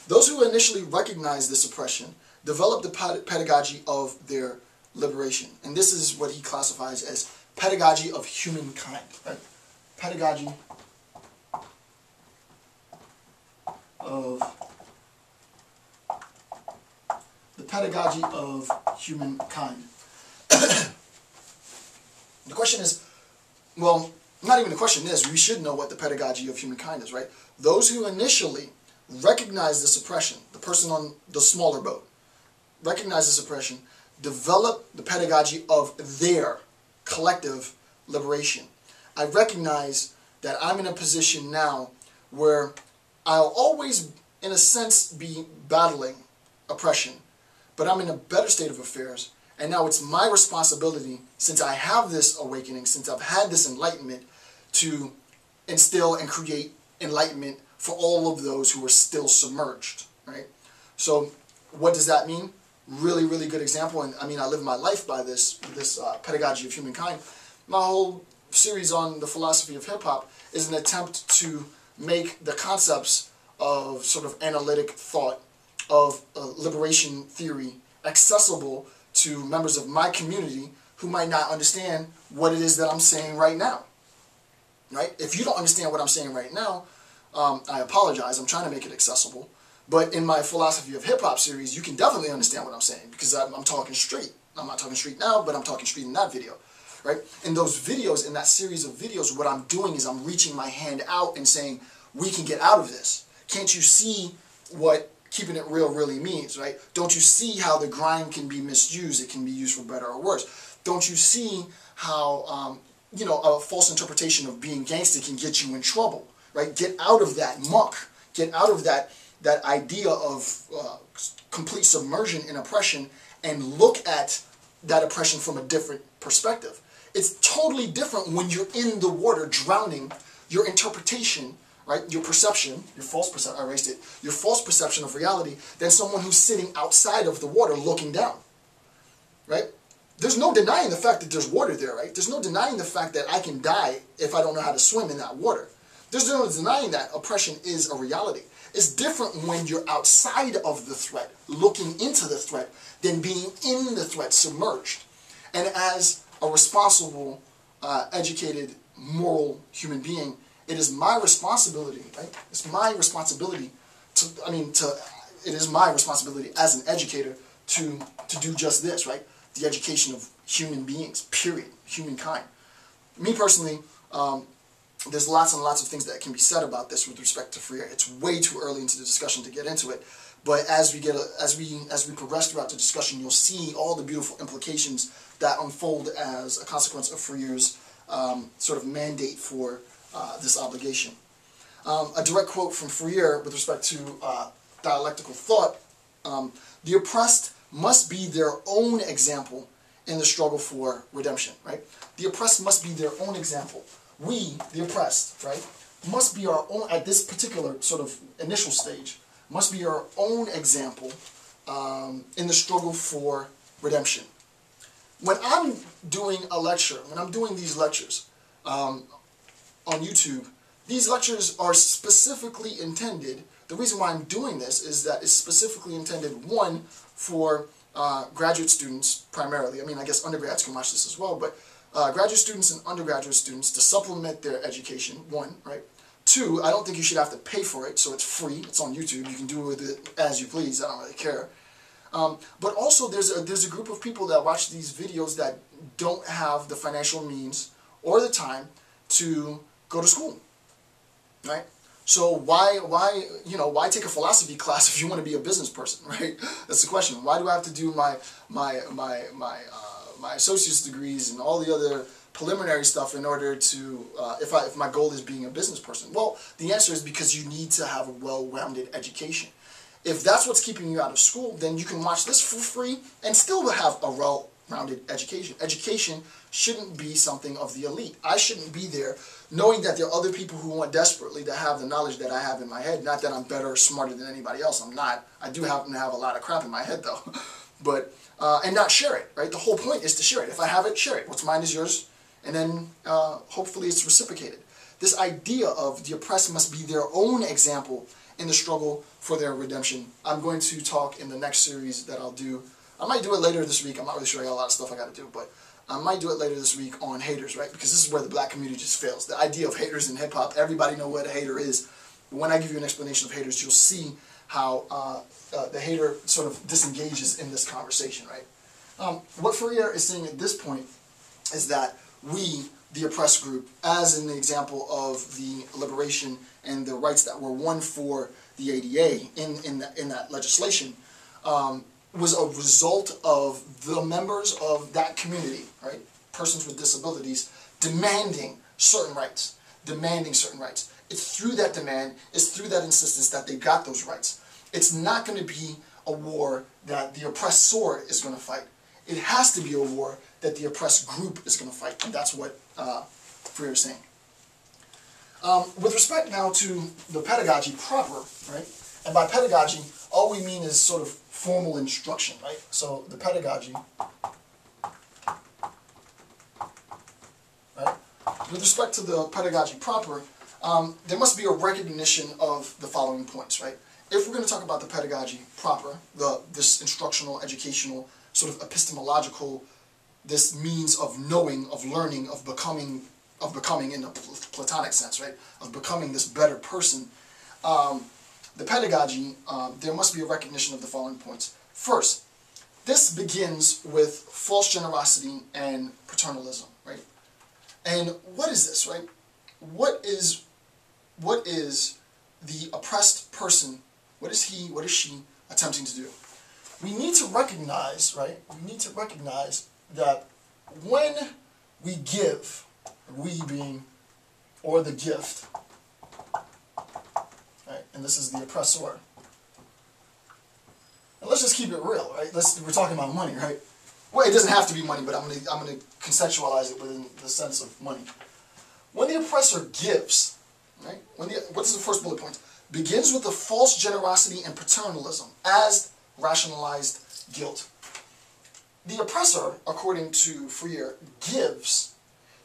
Those who initially recognize this oppression develop the pedagogy of their liberation. And this is what he classifies as pedagogy of humankind. Right? Pedagogy of the pedagogy of humankind. The question is, well, not even the question is, we should know what the pedagogy of humankind is, right? Those who initially recognize this oppression, the person on the smaller boat, recognize this oppression, develop the pedagogy of their collective liberation. I recognize that I'm in a position now where I'll always, in a sense, be battling oppression, but I'm in a better state of affairs, and now it's my responsibility, since I have this awakening, since I've had this enlightenment, to instill and create enlightenment for all of those who are still submerged, right? So what does that mean? Really, really good example, and I mean, I live my life by this pedagogy of humankind. My whole series on the philosophy of hip-hop is an attempt to make the concepts of sort of analytic thought, of liberation theory, accessible to members of my community who might not understand what it is that I'm saying right now. Right? If you don't understand what I'm saying right now, I apologize. I'm trying to make it accessible. But in my philosophy of hip-hop series, you can definitely understand what I'm saying, because I'm talking straight. I'm not talking straight now, but I'm talking straight in that video. Right? In those videos, in that series of videos, what I'm doing is I'm reaching my hand out and saying, we can get out of this. Can't you see what keeping it real really means, right? Don't you see how the grind can be misused? It can be used for better or worse. Don't you see how, you know, a false interpretation of being gangster can get you in trouble, right? Get out of that muck. Get out of that idea of complete submersion in oppression and look at that oppression from a different perspective. It's totally different when you're in the water drowning. Your interpretation, right, your perception, your false perception, I erased it, your false perception of reality than someone who's sitting outside of the water looking down, right? There's no denying the fact that there's water there, right? There's no denying the fact that I can die if I don't know how to swim in that water. There's no denying that oppression is a reality. It's different when you're outside of the threat, looking into the threat, than being in the threat, submerged. And as a responsible, educated, moral human being, it is my responsibility, right? It's my responsibility it is my responsibility as an educator to do just this, right? The education of human beings, period, humankind. Me personally, there's lots and lots of things that can be said about this with respect to Freire. It's way too early into the discussion to get into it, but as we progress throughout the discussion, you'll see all the beautiful implications that unfold as a consequence of Freire's sort of mandate for this obligation. A direct quote from Freire with respect to dialectical thought: the oppressed must be their own example in the struggle for redemption, right? The oppressed must be their own example. We, the oppressed, right, must be our own, at this particular sort of initial stage, must be our own example in the struggle for redemption. When I'm doing a lecture, when I'm doing these lectures on YouTube, these lectures are specifically intended, the reason why I'm doing this is that it's specifically intended, one, for graduate students primarily. I mean, I guess undergrads can watch this as well, but graduate students and undergraduate students to supplement their education, one, right? Two, I don't think you should have to pay for it, so it's free. It's on YouTube. You can do with it as you please. I don't really care. But also, there's a group of people that watch these videos that don't have the financial means or the time to go to school, right? So why take a philosophy class if you want to be a business person, right? That's the question. Why do I have to do my associate's degrees and all the other preliminary stuff in order to, if my goal is being a business person? Well, the answer is because you need to have a well-rounded education. If that's what's keeping you out of school, then you can watch this for free and still have a well-rounded education. Education shouldn't be something of the elite. I shouldn't be there knowing that there are other people who want desperately to have the knowledge that I have in my head. Not that I'm better or smarter than anybody else. I'm not. I do happen to have a lot of crap in my head, though. But, and not share it, right? The whole point is to share it. If I have it, share it. What's mine is yours. And then hopefully it's reciprocated. This idea of the oppressed must be their own example in the struggle for their redemption. I'm going to talk in the next series that I'll do. I might do it later this week. I'm not really sure. I got a lot of stuff I got to do, but I might do it later this week on haters, right? Because this is where the black community just fails. The idea of haters in hip-hop, everybody know what a hater is. But when I give you an explanation of haters, you'll see how the hater sort of disengages in this conversation, right? What Freire is saying at this point is that we, the oppressed group, as in the example of the liberation and the rights that were won for the ADA in that legislation, was a result of the members of that community, right? Persons with disabilities demanding certain rights, It's through that demand, it's through that insistence that they got those rights. It's not going to be a war that the oppressor is going to fight. It has to be a war that the oppressed group is going to fight, and that's what Freire is saying. With respect now to the pedagogy proper, right? And by pedagogy, all we mean is sort of formal instruction, right? So the pedagogy, right? With respect to the pedagogy proper, there must be a recognition of the following points, right? If we're going to talk about the pedagogy proper, this instructional, educational, sort of epistemological, this means of knowing, of learning, of becoming in a Platonic sense, right? Of becoming this better person. The pedagogy, there must be a recognition of the following points. First, this begins with false generosity and paternalism, right? And what is this, right? What is the oppressed person, what is he, what is she attempting to do? We need to recognize, right? We need to recognize that when we give, we being, or the gift, right? And this is the oppressor. And let's just keep it real, right? We're talking about money, right? Well, it doesn't have to be money, but I'm gonna conceptualize it within the sense of money. When the oppressor gives, right? What's the first bullet point? Begins with the false generosity and paternalism as rationalized guilt. The oppressor, according to Freire, gives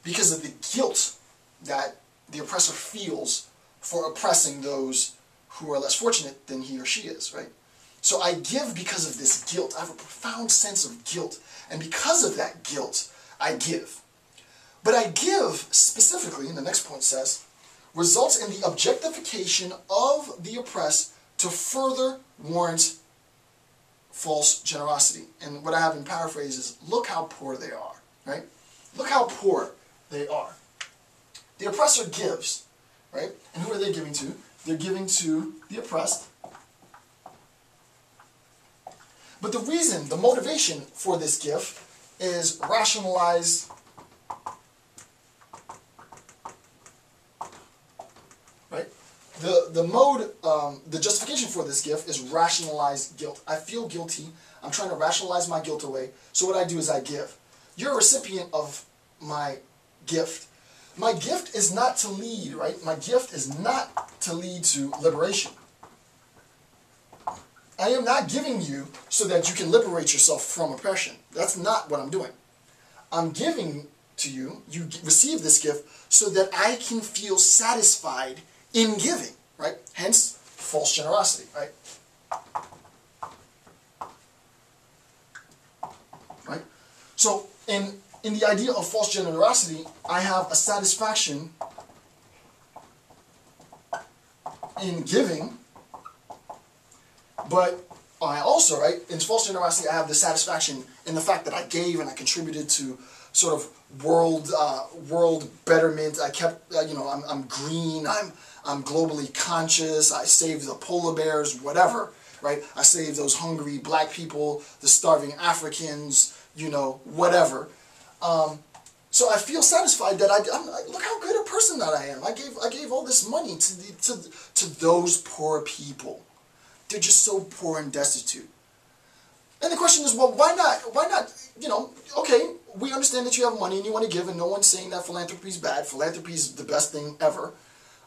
because of the guilt that the oppressor feels for oppressing those who are less fortunate than he or she is, right? So I give because of this guilt. I have a profound sense of guilt. And because of that guilt, I give. But I give specifically, and the next point says, results in the objectification of the oppressed to further warrant false generosity. And what I have in paraphrase is, look how poor they are, right? Look how poor they are. The oppressor gives, right? And who are they giving to? They're giving to the oppressed. But the reason, the motivation for this gift is rationalized, right? The justification for this gift is rationalized guilt. I feel guilty. I'm trying to rationalize my guilt away. So what I do is I give. You're a recipient of my gift. My gift is not to lead, right? My gift is not to lead to liberation. I am not giving you so that you can liberate yourself from oppression. That's not what I'm doing. I'm giving to you, you receive this gift so that I can feel satisfied in giving, right? Hence, false generosity, right? Right? So, in the idea of false generosity, I have a satisfaction in giving, but I also, right, in false generosity, I have the satisfaction in the fact that I gave and I contributed to sort of world betterment. I kept, I'm green, I'm globally conscious, I saved the polar bears, whatever, right? I saved those hungry black people, the starving Africans, whatever. So I feel satisfied that I'm look how good a person that I am. I gave all this money to those poor people. They're just so poor and destitute. And the question is, well, why not? Why not? Okay, we understand that you have money and you want to give, and no one's saying that philanthropy is bad. Philanthropy is the best thing ever.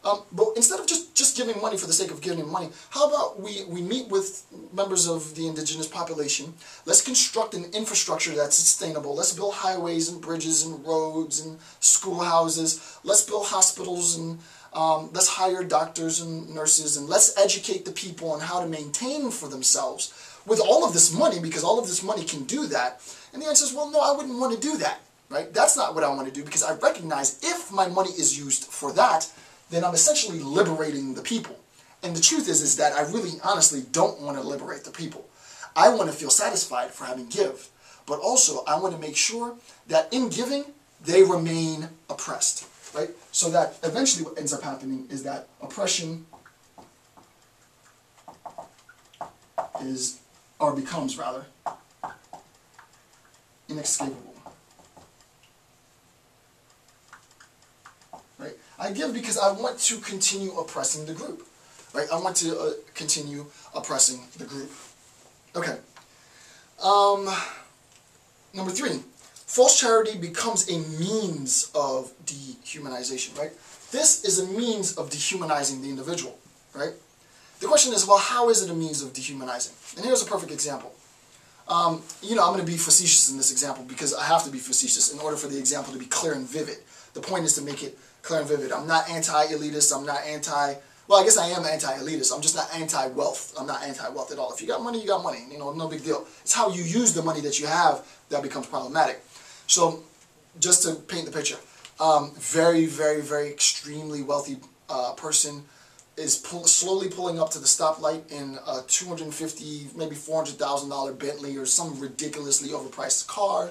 But instead of just giving money for the sake of giving money, how about we meet with members of the indigenous population, let's construct an infrastructure that's sustainable, let's build highways and bridges and roads and schoolhouses, let's build hospitals and Let's hire doctors and nurses, and let's educate the people on how to maintain for themselves with all of this money, because all of this money can do that. And the answer is, well, no, I wouldn't want to do that, right? That's not what I want to do, because I recognize if my money is used for that, then I'm essentially liberating the people. And the truth is that I really honestly don't want to liberate the people. I want to feel satisfied for having give, but also I want to make sure that in giving, they remain oppressed, right? So that eventually what ends up happening is that oppression is, or becomes rather, inescapable. Right? I give because I want to continue oppressing the group. Right? I want to continue oppressing the group. Okay. Number 3. False charity becomes a means of dehumanization, right? This is a means of dehumanizing the individual, right? The question is, well, how is it a means of dehumanizing? And here's a perfect example. I'm going to be facetious in this example because I have to be facetious in order for the example to be clear and vivid. The point is to make it clear and vivid. I'm not anti-elitist. I'm not well, I guess I am anti-elitist. I'm just not anti-wealth. I'm not anti-wealth at all. If you got money, you got money. No big deal. It's how you use the money that you have that becomes problematic. So, just to paint the picture, very, very, very extremely wealthy person is slowly pulling up to the stoplight in a $250,000, maybe $400,000 Bentley or some ridiculously overpriced car,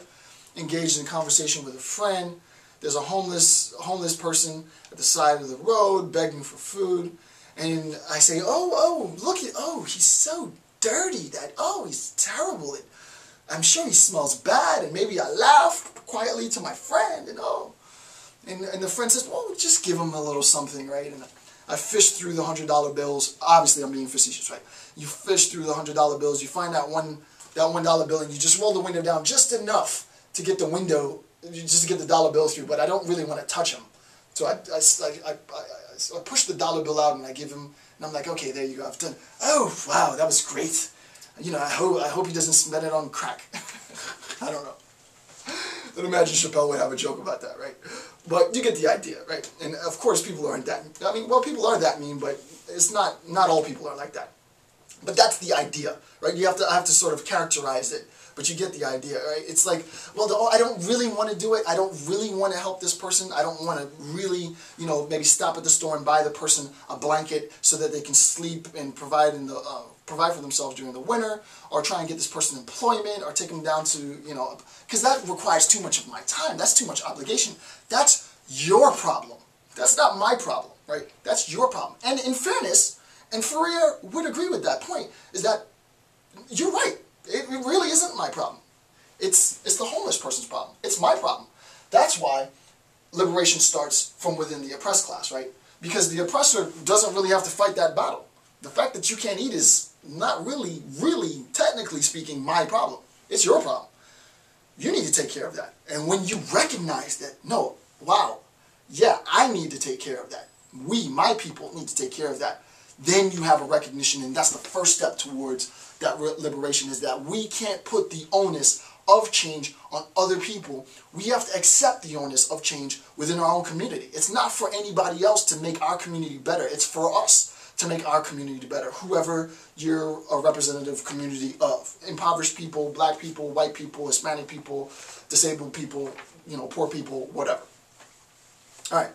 engaged in conversation with a friend. There's a homeless person at the side of the road begging for food, and I say, look at, he's so dirty, he's terrible. I'm sure he smells bad, and maybe I laugh quietly to my friend, and the friend says, well, just give him a little something, right? And I fish through the $100 bills. Obviously, I'm being facetious, right? You fish through the $100 bills, you find that $1 bill, and you just roll the window down just enough to get the window, just to get the dollar bill through, but I don't really want to touch him. So I push the dollar bill out and I give him, and I'm like, okay, there you go, I've done. Oh, wow, that was great. I hope he doesn't spend it on crack. I don't know. I imagine Chappelle would have a joke about that, right? But you get the idea, right? And of course, people aren't that. People are that mean, but it's not all people are like that. But that's the idea, right? I have to sort of characterize it, but you get the idea, right? It's like, well, I don't really want to do it. I don't really want to help this person. I don't want to really, maybe stop at the store and buy the person a blanket so that they can sleep and provide for themselves during the winter, or try and get this person employment, or take them down to, because that requires too much of my time. That's too much obligation. That's your problem. That's not my problem, right? That's your problem. And in fairness, and Freire would agree with that point, is that you're right. It really isn't my problem. It's the homeless person's problem. It's my problem. That's why liberation starts from within the oppressed class, right? Because the oppressor doesn't really have to fight that battle. The fact that you can't eat is not really, technically speaking, my problem. It's your problem. You need to take care of that. And when you recognize that, no, wow, yeah, I need to take care of that. We, my people, need to take care of that. Then you have a recognition, and that's the first step towards that liberation, is that we can't put the onus of change on other people. We have to accept the onus of change within our own community. It's not for anybody else to make our community better. It's for us to make our community better, whoever you're a representative community of. Impoverished people, black people, white people, Hispanic people, disabled people, poor people, whatever. All right.